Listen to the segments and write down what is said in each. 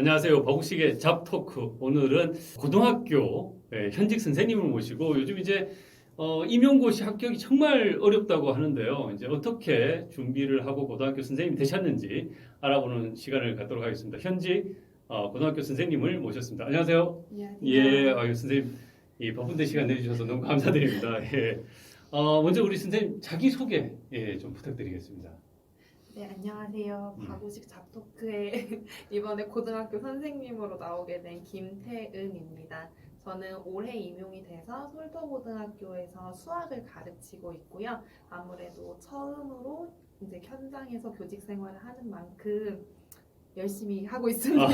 안녕하세요. 버국식의 잡토크. 오늘은 고등학교 현직 선생님을 모시고 요즘 이제 임용고시 합격이 정말 어렵다고 하는데요. 이제 어떻게 준비를 하고 고등학교 선생님이 되셨는지 알아보는 시간을 갖도록 하겠습니다. 현직 고등학교 선생님을 모셨습니다. 안녕하세요. 안녕하세요. 예, 선생님 이 바쁜데 시간 내주셔서 너무 감사드립니다. 예. 먼저 우리 선생님 자기 소개 좀 부탁드리겠습니다. 네, 안녕하세요. 음. 바구식 잡토크에 이번에 고등학교 선생님으로 나오게 된 김태은입니다. 저는 올해 임용이 돼서 솔터고등학교에서 수학을 가르치고 있고요. 아무래도 처음으로 이제 현장에서 교직 생활을 하는 만큼 열심히 하고 있습니다.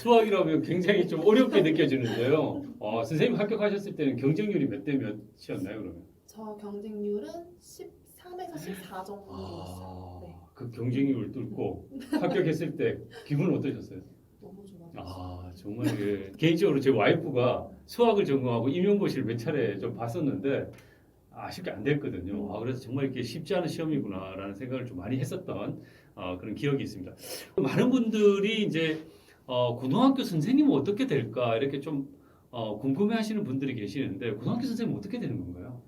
수학이라면 굉장히 좀 어렵게 느껴지는데요. 선생님 합격하셨을 때는 경쟁률이 몇 대 몇이었나요, 그러면? 저 경쟁률은 13에서 14 정도였어요. 네, 그 경쟁률을 뚫고 합격했을 때 기분은 어떠셨어요? 너무 좋았어요. 정말 개인적으로 제 와이프가 수학을 전공하고 임용고시를 몇 차례 좀 봤었는데 쉽게 안 됐거든요. 그래서 정말 이렇게 쉽지 않은 시험이구나라는 생각을 좀 많이 했었던 그런 기억이 있습니다. 많은 분들이 이제 고등학교 선생님은 어떻게 될까 이렇게 좀 궁금해하시는 분들이 계시는데 고등학교 선생님은 어떻게 되는 건가요?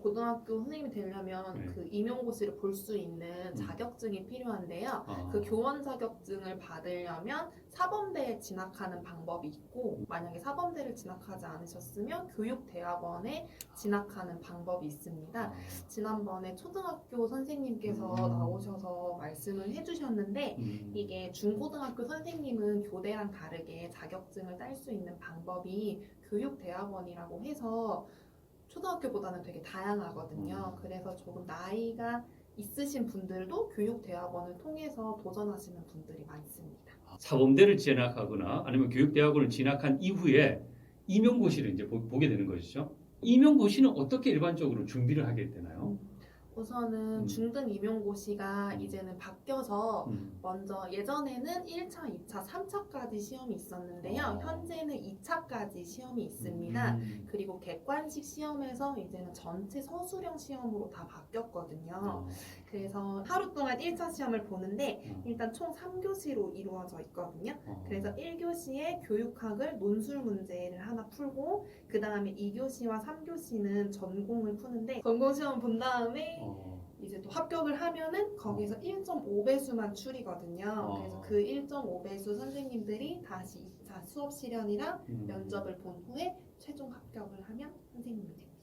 고등학교 선생님이 되려면 네. 그 임용고시를 볼 수 있는 자격증이 필요한데요. 그 교원 자격증을 받으려면 사범대에 진학하는 방법이 있고, 만약에 사범대를 진학하지 않으셨으면 교육대학원에 진학하는 방법이 있습니다. 지난번에 초등학교 선생님께서 나오셔서 말씀을 해주셨는데, 이게 중고등학교 선생님은 교대랑 다르게 자격증을 딸 수 있는 방법이 교육대학원이라고 해서 초등학교보다는 되게 다양하거든요. 그래서 조금 나이가 있으신 분들도 교육대학원을 통해서 도전하시는 분들이 많습니다. 사범대를 진학하거나 아니면 교육대학원을 진학한 이후에 임용고시를 이제 보게 되는 것이죠. 임용고시는 어떻게 일반적으로 준비를 하게 되나요? 우선은 중등 임용고시가 이제는 바뀌어서 먼저 예전에는 1차, 2차, 3차까지 시험이 있었는데요. 현재는 2차까지 시험이 있습니다. 그리고 객관식 시험에서 이제는 전체 서술형 시험으로 다 바뀌었거든요. 그래서 하루 동안 1차 시험을 보는데 일단 총 3교시로 이루어져 있거든요. 그래서 1교시에 교육학을 논술 문제를 하나 풀고 그 다음에 2교시와 3교시는 전공을 푸는데 전공 시험 본 다음에 이제 또 합격을 하면은 거기서 1.5배수만 추리거든요. 그래서 그 1.5배수 선생님들이 다시 2차 수업 실현이랑 면접을 본 후에 최종 합격을 하면 선생님이 됩니다.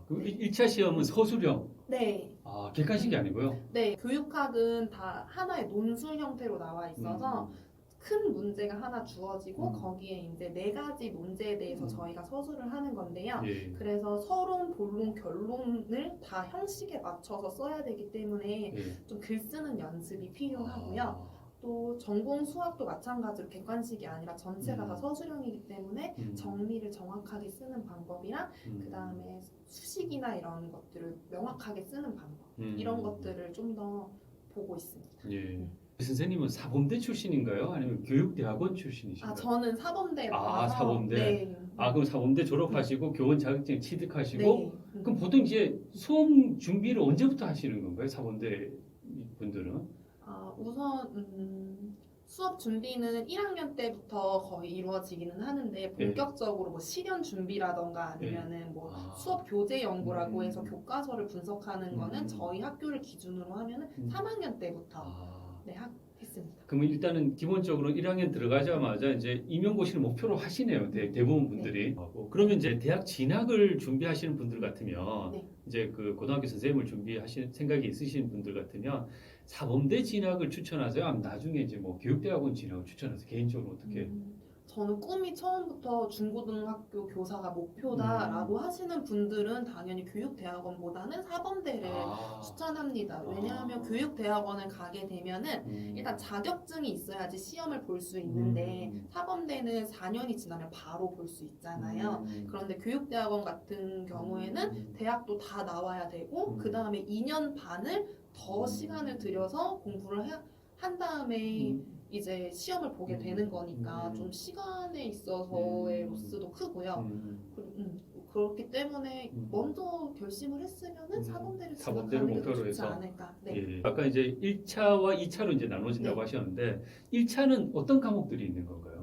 그럼 1차 시험은 서술형? 네. 객관식이 아니고요? 네. 교육학은 다 하나의 논술 형태로 나와 있어서 큰 문제가 하나 주어지고 거기에 이제 4가지 문제에 대해서 저희가 서술을 하는 건데요. 예. 그래서 서론, 본론, 결론을 다 형식에 맞춰서 써야 되기 때문에 좀 글 쓰는 연습이 필요하고요. 또 전공 수학도 마찬가지로 객관식이 아니라 전체가 다 서술형이기 때문에 정리를 정확하게 쓰는 방법이랑 그 다음에 수식이나 이런 것들을 명확하게 쓰는 방법 이런 것들을 좀 더 보고 있습니다. 예. 선생님은 사범대 출신인가요? 아니면 교육대학원 출신이신가요? 저는 사범대 나와서 사범대. 네. 그럼 사범대 졸업하시고 교원 자격증 취득하시고 네. 그럼 보통 이제 수험 준비를 언제부터 하시는 건가요? 사범대 분들은? 우선 수업 준비는 1학년 때부터 거의 이루어지기는 하는데 본격적으로 뭐 실연 준비라던가 아니면은 뭐 수업 교재 연구라고 해서 교과서를 분석하는 거는 저희 학교를 기준으로 하면은 3학년 때부터 했습니다. 그러면 일단은 기본적으로 1학년 들어가자마자 이제 임용고시를 목표로 하시네요. 대부분 분들이. 그러면 이제 대학 진학을 준비하시는 분들 같으면 이제 그 고등학교 선생님을 준비하실 생각이 있으신 분들 같으면 사범대 진학을 추천하세요? 아니면 나중에 이제 뭐 교육대학원 진학을 추천하세요? 개인적으로 어떻게? 저는 꿈이 처음부터 중고등학교 교사가 목표다라고 하시는 분들은 당연히 교육대학원보다는 사범대를 추천합니다. 왜냐하면 교육대학원을 가게 되면은 일단 자격증이 있어야지 시험을 볼 수 있는데 사범대는 4년이 지나면 바로 볼 수 있잖아요. 그런데 교육대학원 같은 경우에는 대학도 다 나와야 되고 그 다음에 2년 반을 더 시간을 들여서 공부를 한 다음에 이제 시험을 보게 되는 거니까 좀 시간에 있어서의 로스도 크고요. 그렇기 때문에 먼저 결심을 했으면은 사범대를 진학하는 게 더 목표로 좋지 해서. 않을까. 네. 예. 아까 이제 1차와 2차로 이제 나눠진다고 네. 하셨는데 1차는 어떤 과목들이 있는 건가요?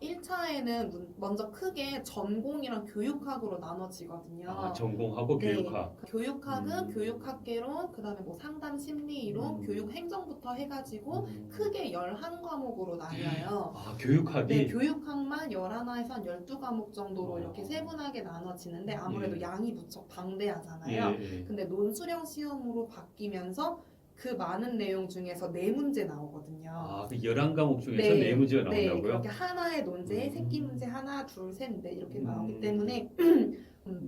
1차에는 먼저 크게 전공이랑 교육학으로 나눠지거든요. 아, 전공하고 네. 교육학. 교육학은 교육학개론, 그다음에 뭐 상담 심리이론, 교육 행정부터 해가지고 크게 11과목으로 나뉘어요. 아, 교육학이. 네, 교육학만 11에서 한 12과목 정도로 이렇게 세분하게 나눠지는데 아무래도 예. 양이 무척 방대하잖아요. 예. 근데 논술형 시험으로 바뀌면서 그 많은 내용 중에서 4문제 나오거든요. 아, 그 11과목 중에서 네. 4문제가 네, 나온다고요? 그렇게 하나의 논제에 새끼 문제 하나, 둘, 셋, 넷 이렇게 나오기 음. 때문에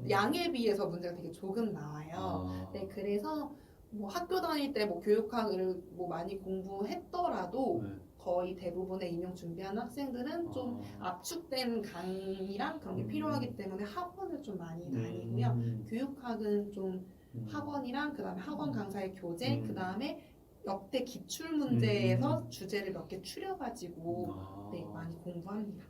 양에 비해서 문제가 되게 조금 나와요. 아. 네, 그래서 뭐 학교 다닐 때 뭐 교육학을 뭐 많이 공부했더라도 네. 거의 대부분의 임용 준비하는 학생들은 좀 압축된 강의랑 그런 게 필요하기 때문에 학원을 좀 많이 다니고요. 교육학은 좀 학원이랑 그다음에 학원 강사의 교재, 그다음에 역대 기출 문제에서 주제를 몇 개 추려가지고 네, 많이 공부합니다.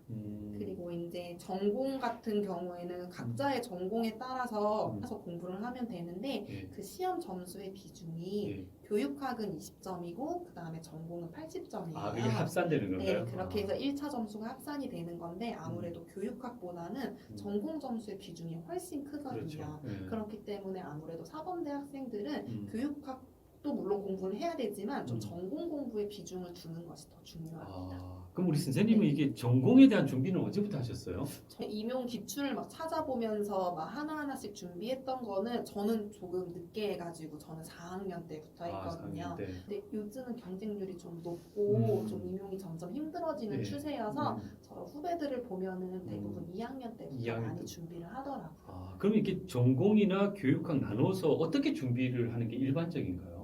그리고 이제 전공 같은 경우에는 각자의 전공에 따라서 공부를 하면 되는데 예. 그 시험 점수의 비중이 예. 교육학은 20점이고 그 다음에 전공은 80점이에요. 아, 그게 합산되는 건가요? 네, 그렇게 해서 1차 점수가 합산이 되는 건데 아무래도 교육학보다는 전공 점수의 비중이 훨씬 크거든요. 그렇죠. 예. 그렇기 때문에 아무래도 사범대 학생들은 교육학도 물론 공부를 해야 되지만 좀 전공 공부에 비중을 두는 것이 더 중요합니다. 아, 그럼 우리 선생님은 이게 전공에 대한 준비는 언제부터 하셨어요? 임용 기출을 막 찾아보면서 막 하나하나씩 준비했던 거는 저는 조금 늦게 해가지고 저는 4학년 때부터 했거든요. 4학년 때. 근데 요즘은 경쟁률이 좀 높고 좀 임용이 점점 힘들어지는 네. 추세여서 저 후배들을 보면은 대부분 2학년 때부터 2학년 많이 때. 준비를 하더라고요. 아, 그럼 이렇게 전공이나 교육학 나눠서 어떻게 준비를 하는 게 일반적인가요?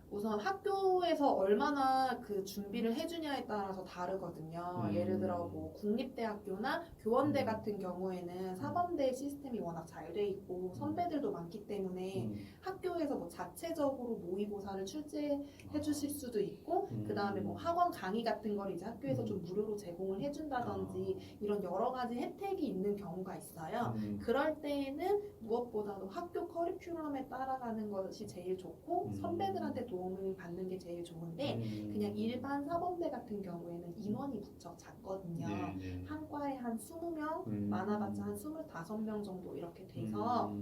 우선 학교에서 얼마나 그 준비를 해주냐에 따라서 다르거든요. 예를 들어 뭐 국립대학교나 교원대 같은 경우에는 사범대 시스템이 워낙 잘 돼 있고 선배들도 많기 때문에 학교에서 뭐 자체적으로 모의고사를 출제해 주실 수도 있고 그 다음에 뭐 학원 강의 같은 걸 이제 학교에서 좀 무료로 제공을 해준다든지 이런 여러 가지 혜택이 있는 경우가 있어요. 그럴 때에는 무엇보다도 학교 커리큘럼에 따라가는 것이 제일 좋고 선배들한테 도움을 받는 게 제일 좋은데 그냥 일반 사범대 같은 경우에는 인원이 무척 작거든요. 네. 한 과에 한 20명, 많아봤자 한 25명 정도 이렇게 돼서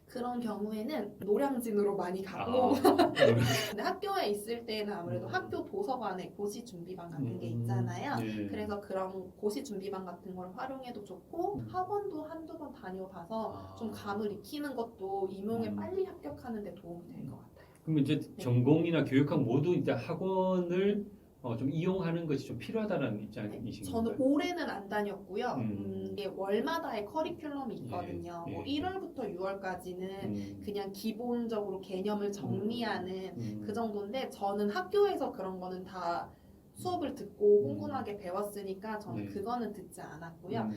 그런 경우에는 노량진으로 많이 가고 근데 학교에 있을 때는 아무래도 학교 도서관에 고시 준비반 같은 게 있잖아요. 네. 그래서 그런 고시 준비반 같은 걸 활용해도 좋고 학원도 한두 번 다녀봐서 좀 감을 익히는 것도 임용에 빨리 합격하는 데 도움이 될 것 같아요. 그럼 이제 전공이나 교육학 모두 이제 학원을 좀 이용하는 것이 좀 필요하다는 입장이신 건가요? 저는 올해는 안 다녔고요. 이게 월마다의 커리큘럼이 있거든요. 예. 뭐 1월부터 6월까지는 그냥 기본적으로 개념을 정리하는 그 정도인데 저는 학교에서 그런 거는 다 수업을 듣고 꼼꼼하게 배웠으니까 저는 그거는 듣지 않았고요.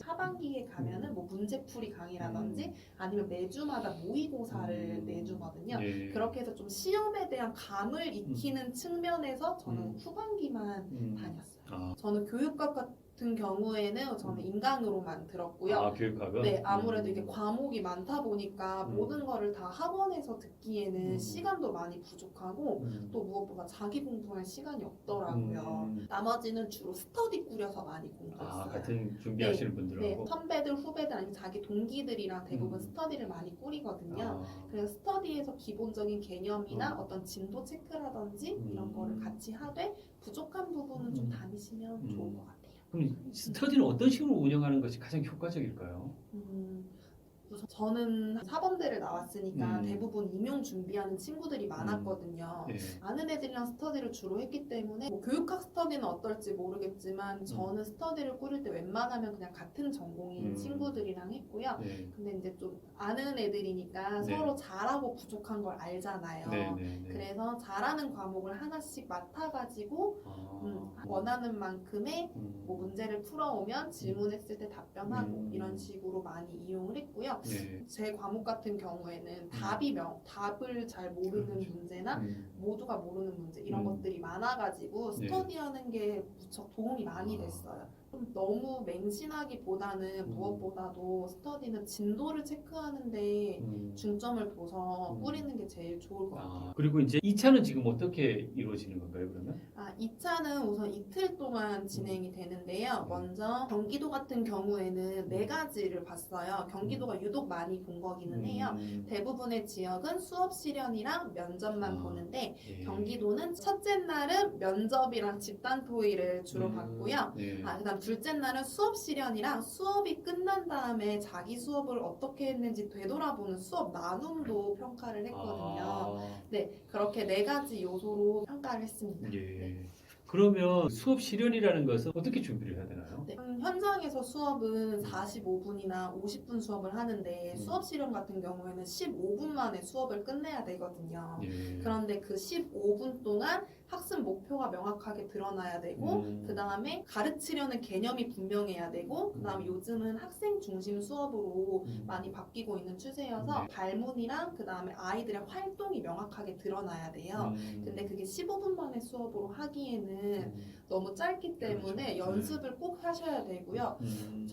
하반기에 가면은 뭐 문제풀이 강의라든지 아니면 매주마다 모의고사를 내주거든요. 예. 그렇게 해서 좀 시험에 대한 감을 익히는 측면에서 저는 후반기만 다녔어요. 저는 교육학 같은 경우에는 저는 인강으로만 들었고요. 아, 교육학은? 네, 아무래도 이게 과목이 많다 보니까 모든 거를 다 학원에서 듣기에는 시간도 많이 부족하고 또 무엇보다 자기 공부할 시간이 없더라고요. 나머지는 주로 스터디 꾸려서 많이 공부했어요. 아, 같은 준비하시는 분들하고? 네, 선배들, 후배들 아니면 자기 동기들이랑 대부분 스터디를 많이 꾸리거든요. 그래서 스터디에서 기본적인 개념이나 어떤 진도 체크라든지 이런 거를 같이 하되 부족한 부분은 좀 다니시면 좋을 것 같아요. 그럼 스터디는 어떤 식으로 운영하는 것이 가장 효과적일까요? 우선 저는 사범대를 나왔으니까 대부분 임용 준비하는 친구들이 많았거든요. 네. 아는 애들이랑 스터디를 주로 했기 때문에 뭐 교육학 스터디는 어떨지 모르겠지만 저는 스터디를 꾸릴 때 웬만하면 그냥 같은 전공인 친구들이랑 했고요. 네. 근데 이제 좀 아는 애들이니까 네. 서로 잘하고 부족한 걸 알잖아요. 네. 그래서 잘하는 과목을 하나씩 맡아가지고 원하는 만큼의 뭐 문제를 풀어오면 질문했을 때 답변하고 이런 식으로 많이 이용을 했고요. 네. 제 과목 같은 경우에는 답을 잘 모르는 문제나 모두가 모르는 문제 이런 것들이 많아가지고 스터디하는 게 무척 도움이 많이 됐어요. 좀 너무 맹신하기보다는 무엇보다도 스터디는 진도를 체크하는데 중점을 둬서 뿌리는 게 제일 좋을 것 같아요. 그리고 이제 2차는 지금 어떻게 이루어지는 건가요, 그러면? 2차는 우선 이틀 동안 진행이 되는데요. 먼저 경기도 같은 경우에는 4가지를 봤어요. 경기도가 유독 많이 본 거기는 해요. 대부분의 지역은 수업 실현이랑 면접만 보는데 예. 경기도는 첫째 날은 면접이랑 집단 토의를 주로 봤고요. 네. 그다음 둘째 날은 수업 실현이랑 수업이 끝난 다음에 자기 수업을 어떻게 했는지 되돌아보는 수업 나눔도 평가를 했거든요. 네, 그렇게 4가지 요소로 평가를 했습니다. 예. 그러면 수업 실현이라는 것은 어떻게 준비를 해야 되나요? 네, 현장에서 수업은 45분이나 50분 수업을 하는데 수업 실현 같은 경우에는 15분 만에 수업을 끝내야 되거든요. 예. 그런데 그 15분 동안 학습 목표가 명확하게 드러나야 되고 그 다음에 가르치려는 개념이 분명해야 되고 그 다음에 요즘은 학생 중심 수업으로 많이 바뀌고 있는 추세여서 네. 발문이랑 그 다음에 아이들의 활동이 명확하게 드러나야 돼요. 근데 그게 15분 만에 수업으로 하기에는 너무 짧기 때문에 그렇죠. 연습을 꼭 하셔야 되고요.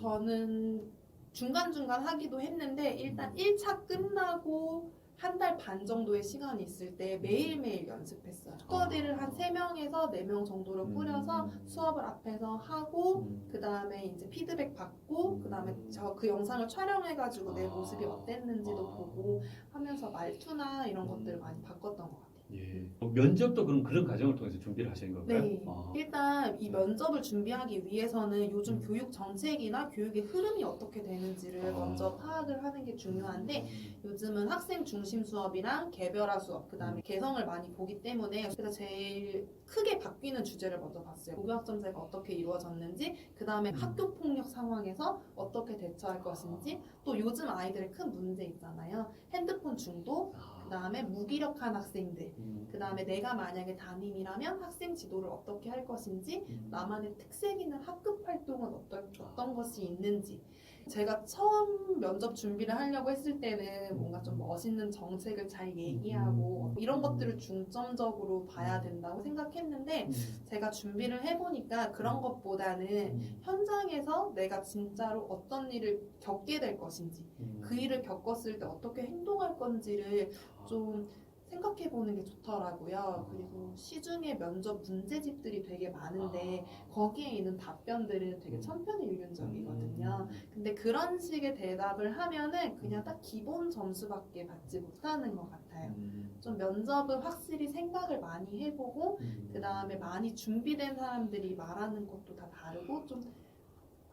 저는 중간중간 하기도 했는데 일단 1차 끝나고 한 달 반 정도의 시간이 있을 때 매일매일 연습했어요. 스터디를 한 3명에서 4명 정도로 꾸려서 수업을 앞에서 하고 그 다음에 이제 피드백 받고 그 다음에 저 그 영상을 촬영해가지고 내 모습이 어땠는지도 보고 하면서 말투나 이런 것들을 많이 바꿨던 것 같아요. 예. 면접도 그런 과정을 통해서 준비를 하시는 건가요? 네. 일단 이 면접을 준비하기 위해서는 요즘 교육 정책이나 교육의 흐름이 어떻게 되는지를 먼저 파악을 하는 게 중요한데 요즘은 학생 중심 수업이랑 개별화 수업, 그 다음에 개성을 많이 보기 때문에 그래서 제일 크게 바뀌는 주제를 먼저 봤어요. 고교학점제가 어떻게 이루어졌는지, 그 다음에 학교 폭력 상황에서 어떻게 대처할 것인지, 또 요즘 아이들의 큰 문제 있잖아요. 핸드폰 중독, 그 다음에 무기력한 학생들, 그 다음에 내가 만약에 담임이라면 학생 지도를 어떻게 할 것인지, 나만의 특색 있는 학급 활동은 어떤 것이 있는지. 제가 처음 면접 준비를 하려고 했을 때는 뭔가 좀 멋있는 정책을 잘 얘기하고 이런 것들을 중점적으로 봐야 된다고 생각했는데 제가 준비를 해보니까 그런 것보다는 현장에서 내가 진짜로 어떤 일을 겪게 될 것인지 그 일을 겪었을 때 어떻게 행동할 건지를 좀 생각해보는 게 좋더라고요. 그리고 시중에 면접 문제집들이 되게 많은데 거기에 있는 답변들은 되게 천편일률적이거든요. 근데 그런 식의 대답을 하면은 그냥 딱 기본 점수밖에 받지 못하는 것 같아요. 좀 면접은 확실히 생각을 많이 해보고 그 다음에 많이 준비된 사람들이 말하는 것도 다 다르고 좀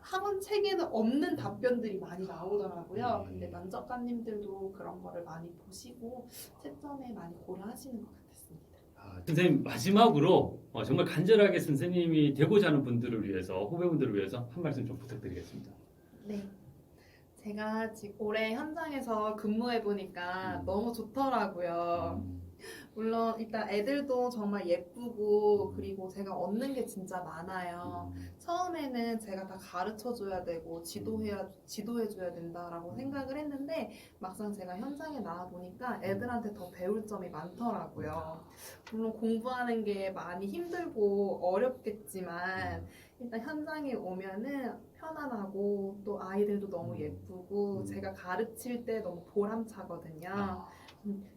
학원 책에는 없는 답변들이 많이 나오더라고요. 근데 면접관님들도 그런 거를 많이 보시고 채점에 많이 고려하시는 것 같았습니다. 선생님 마지막으로 정말 간절하게 선생님이 되고자 하는 분들을 위해서 후배분들을 위해서 한 말씀 좀 부탁드리겠습니다. 네. 제가 지금 올해 현장에서 근무해 보니까 너무 좋더라고요. 물론 일단 애들도 정말 예쁘고 그리고 제가 얻는 게 진짜 많아요. 처음에는 제가 다 가르쳐줘야 되고 지도해줘야 된다라고 생각을 했는데 막상 제가 현장에 나와 보니까 애들한테 더 배울 점이 많더라고요. 물론 공부하는 게 많이 힘들고 어렵겠지만 일단 현장에 오면은 편안하고 또 아이들도 너무 예쁘고 제가 가르칠 때 너무 보람차거든요.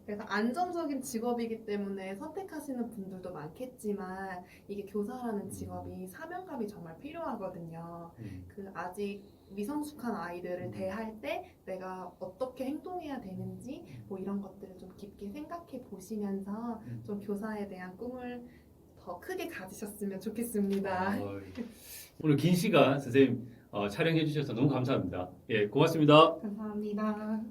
그래서 안정적인 직업이기 때문에 선택하시는 분들도 많겠지만 이게 교사라는 직업이 사명감이 정말 필요하거든요. 그 아직 미성숙한 아이들을 대할 때 내가 어떻게 행동해야 되는지 뭐 이런 것들을 좀 깊게 생각해 보시면서 좀 교사에 대한 꿈을 더 크게 가지셨으면 좋겠습니다. 오늘 긴 시간 선생님 촬영해 주셔서 너무 감사합니다. 예, 고맙습니다. 감사합니다.